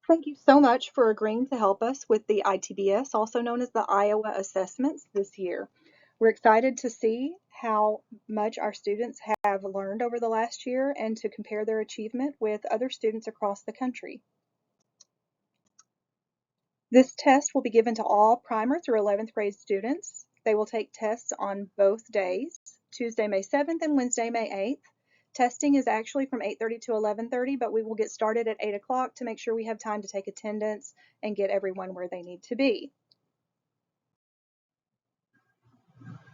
Thank you so much for agreeing to help us with the ITBS, also known as the Iowa Assessments this year. We're excited to see how much our students have learned over the last year and to compare their achievement with other students across the country. This test will be given to all primer through 11th grade students. They will take tests on both days, Tuesday, May 7th and Wednesday, May 8th. Testing is actually from 8:30 to 11:30, but we will get started at 8 o'clock to make sure we have time to take attendance and get everyone where they need to be.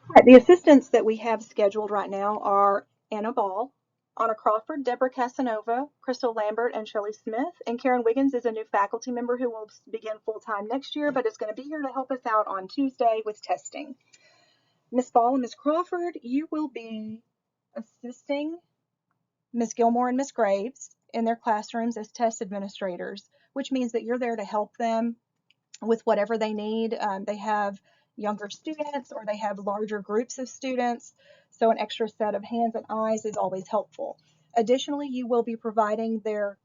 Right, the assistants that we have scheduled right now are Anna Ball, Anna Crawford, Deborah Casanova, Crystal Lambert, and Shelley Smith. And Karen Wiggins is a new faculty member who will begin full-time next year, but is going to be here to help us out on Tuesday with testing. Miss Ball and Miss Crawford, you will be assisting Miss Gilmore and Miss Graves in their classrooms as test administrators, which means that you're there to help them with whatever they need. They have younger students or they have larger groups of students, so an extra set of hands and eyes is always helpful. Additionally, you will be providing their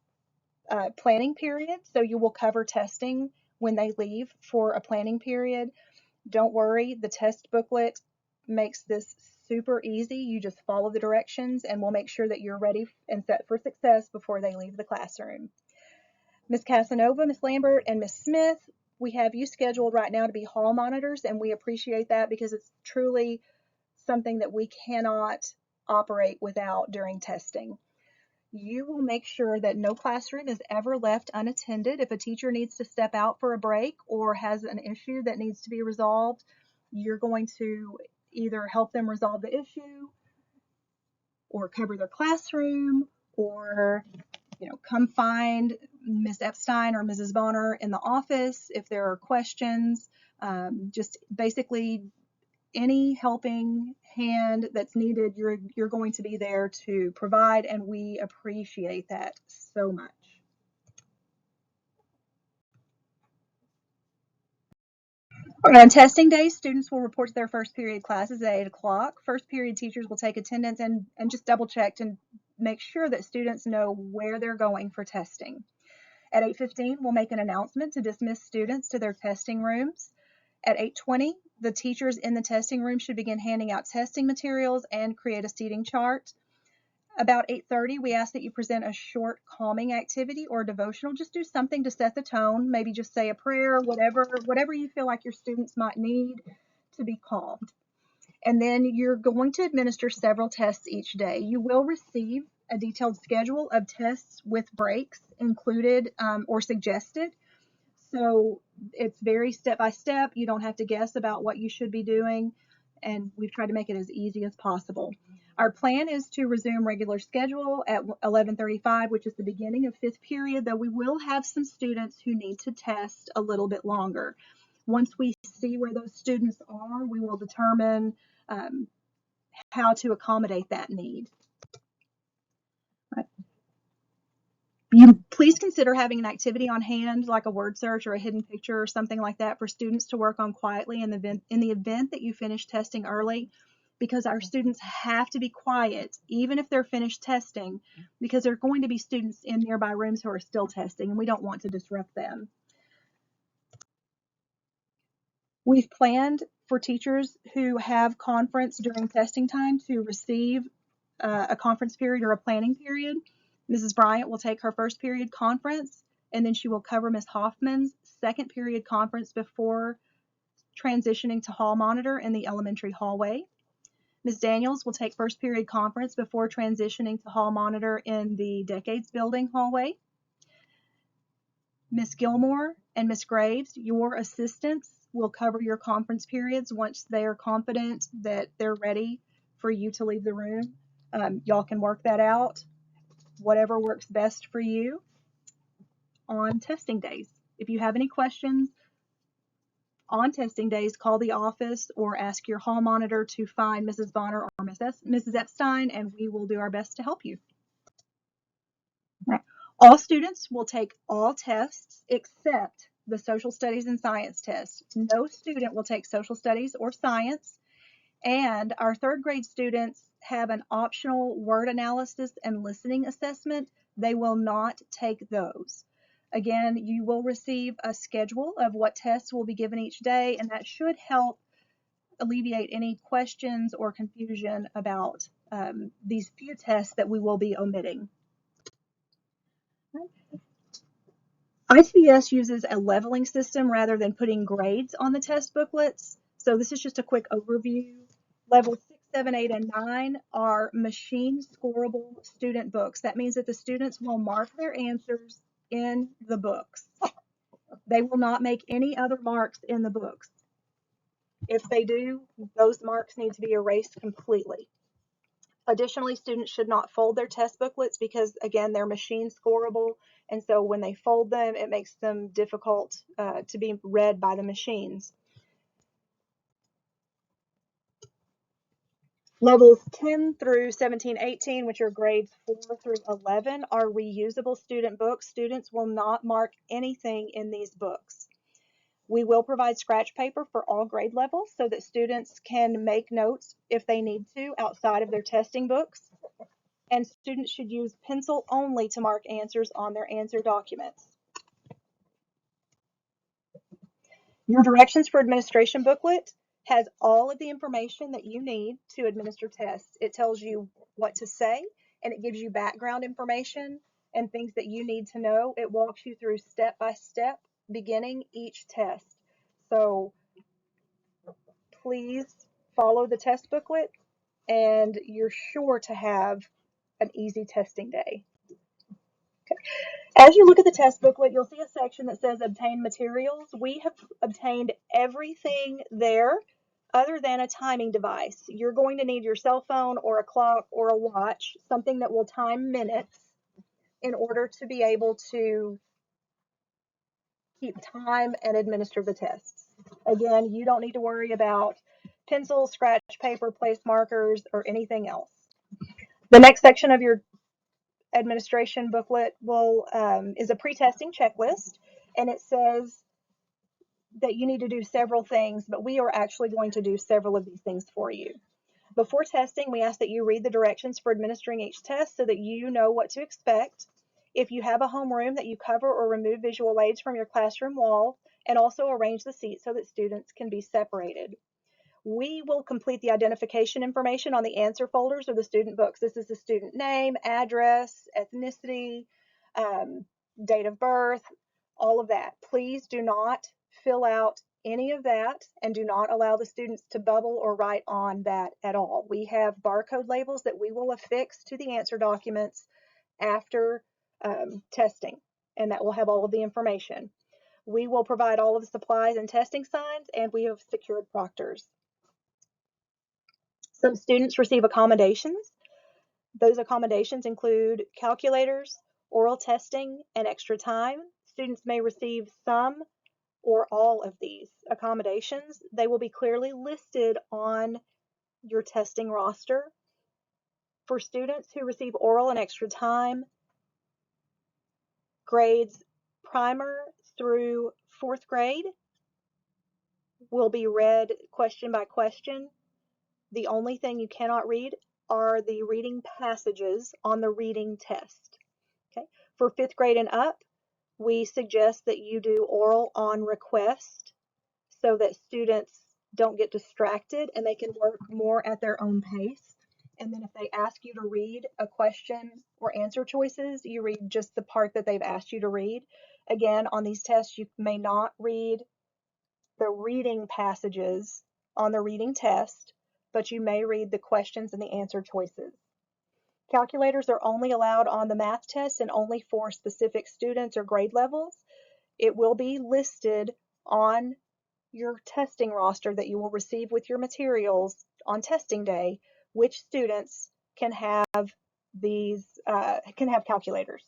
planning period, so you will cover testing when they leave for a planning period. Don't worry, the test booklet makes this super easy. You just follow the directions and we'll make sure that you're ready and set for success before they leave the classroom. Miss Casanova, Miss Lambert, and Miss Smith, we have you scheduled right now to be hall monitors, and we appreciate that because it's truly something that we cannot operate without during testing. You will make sure that no classroom is ever left unattended. If a teacher needs to step out for a break or has an issue that needs to be resolved, you're going to either help them resolve the issue or cover their classroom or come find Ms. Epstein or Mrs. Bonner in the office if there are questions. Just basically any helping hand that's needed, you're going to be there to provide, and we appreciate that so much. On testing days, students will report to their first period classes at 8 o'clock. First period teachers will take attendance and just double check and make sure that students know where they're going for testing. At 8:15, we'll make an announcement to dismiss students to their testing rooms. At 8:20, the teachers in the testing room should begin handing out testing materials and create a seating chart. About 8:30, we ask that you present a short calming activity or devotional. Just do something to set the tone. Maybe just say a prayer, whatever you feel like your students might need to be calmed. And then you're going to administer several tests each day. You will receive a detailed schedule of tests with breaks included or suggested. So it's very step by step. You don't have to guess about what you should be doing, and we've tried to make it as easy as possible. Our plan is to resume regular schedule at 11:35, which is the beginning of fifth period, though we will have some students who need to test a little bit longer. Once we see where those students are, we will determine how to accommodate that need. You please consider having an activity on hand, like a word search or a hidden picture or something like that, for students to work on quietly in the event that you finish testing early, because our students have to be quiet even if they're finished testing, because there are going to be students in nearby rooms who are still testing and we don't want to disrupt them. We've planned for teachers who have conference during testing time to receive a conference period or a planning period. Mrs. Bryant will take her first period conference, and then she will cover Ms. Hoffman's second period conference before transitioning to hall monitor in the elementary hallway. Ms. Daniels will take first period conference before transitioning to hall monitor in the Decades Building hallway. Ms. Gilmore and Ms. Graves, your assistants, will cover your conference periods once they are confident that they're ready for you to leave the room. Y'all can work that out, whatever works best for you on testing days. If you have any questions on testing days, call the office or ask your hall monitor to find Mrs. Bonner or Mrs. Epstein, and we will do our best to help you. All students will take all tests except the social studies and science tests. No student will take social studies or science, and our third grade students have an optional word analysis and listening assessment. They will not take those. Again, you will receive a schedule of what tests will be given each day, and that should help alleviate any questions or confusion about these few tests that we will be omitting. ITBS uses a leveling system rather than putting grades on the test booklets. So this is just a quick overview. Level 6, 7, 8, and 9 are machine scorable student books. That means that the students will mark their answers in the books. They will not make any other marks in the books. If they do, those marks need to be erased completely. Additionally, students should not fold their test booklets because, again, they're machine scorable, and so when they fold them, it makes them difficult to be read by the machines. Levels 10 through 17, 18, which are grades 4 through 11, are reusable student books. Students will not mark anything in these books. We will provide scratch paper for all grade levels so that students can make notes if they need to outside of their testing books. And students should use pencil only to mark answers on their answer documents. Your directions for administration booklet has all of the information that you need to administer tests. It tells you what to say, and it gives you background information and things that you need to know. It walks you through step by step beginning each test. So please follow the test booklet, and you're sure to have an easy testing day. Okay. As you look at the test booklet, you'll see a section that says obtain materials. We have obtained everything there other than a timing device. You're going to need your cell phone or a clock or a watch, something that will time minutes in order to be able to keep time and administer the tests. Again, you don't need to worry about pencils, scratch paper, place markers, or anything else. The next section of your administration booklet is a pre-testing checklist, and it says that you need to do several things, but we are actually going to do several of these things for you. Before testing, we ask that you read the directions for administering each test so that you know what to expect. If you have a homeroom, that you cover or remove visual aids from your classroom wall, and also arrange the seats so that students can be separated. We will complete the identification information on the answer folders of the student books. This is the student name, address, ethnicity, date of birth, all of that. Please do not fill out any of that, and do not allow the students to bubble or write on that at all. We have barcode labels that we will affix to the answer documents after testing, and that will have all of the information. We will provide all of the supplies and testing signs, and we have secured proctors. Some students receive accommodations. Those accommodations include calculators, oral testing, and extra time. Students may receive some or all of these accommodations. They will be clearly listed on your testing roster. For students who receive oral and extra time, grades primer through 4th grade will be read question by question. The only thing you cannot read are the reading passages on the reading test. Okay. For 5th grade and up, we suggest that you do oral on request so that students don't get distracted and they can work more at their own pace. And then if they ask you to read a question or answer choices, you read just the part that they've asked you to read. Again, on these tests, you may not read the reading passages on the reading test, but you may read the questions and the answer choices. Calculators are only allowed on the math test and only for specific students or grade levels. It will be listed on your testing roster that you will receive with your materials on testing day, which students can have calculators.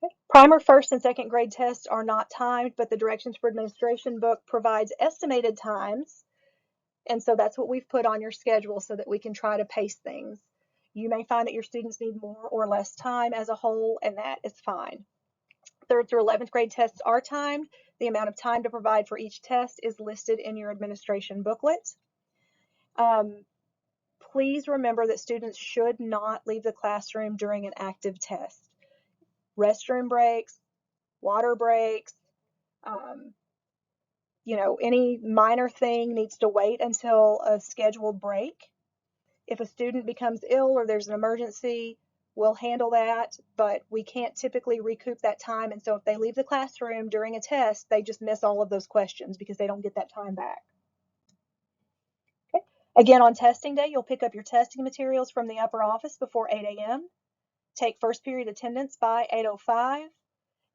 Okay. Primer 1st and 2nd grade tests are not timed, but the directions for administration book provides estimated times. And so that's what we've put on your schedule so that we can try to pace things. You may find that your students need more or less time as a whole, and that is fine. 3rd through 11th grade tests are timed. The amount of time to provide for each test is listed in your administration booklet. Please remember that students should not leave the classroom during an active test. restroom breaks, water breaks, any minor thing needs to wait until a scheduled break. If a student becomes ill or there's an emergency, we'll handle that, but we can't typically recoup that time. And so if they leave the classroom during a test, they just miss all of those questions because they don't get that time back. Okay. Again, on testing day, you'll pick up your testing materials from the upper office before 8 a.m. Take first period attendance by 8:05,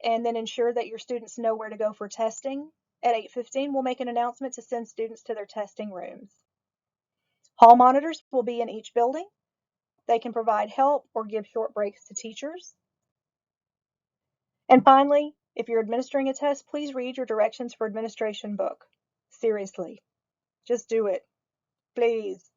and then ensure that your students know where to go for testing. At 8:15, we'll make an announcement to send students to their testing rooms. Hall monitors will be in each building. They can provide help or give short breaks to teachers. And finally, if you're administering a test, please read your directions for administration book. Seriously, just do it, please.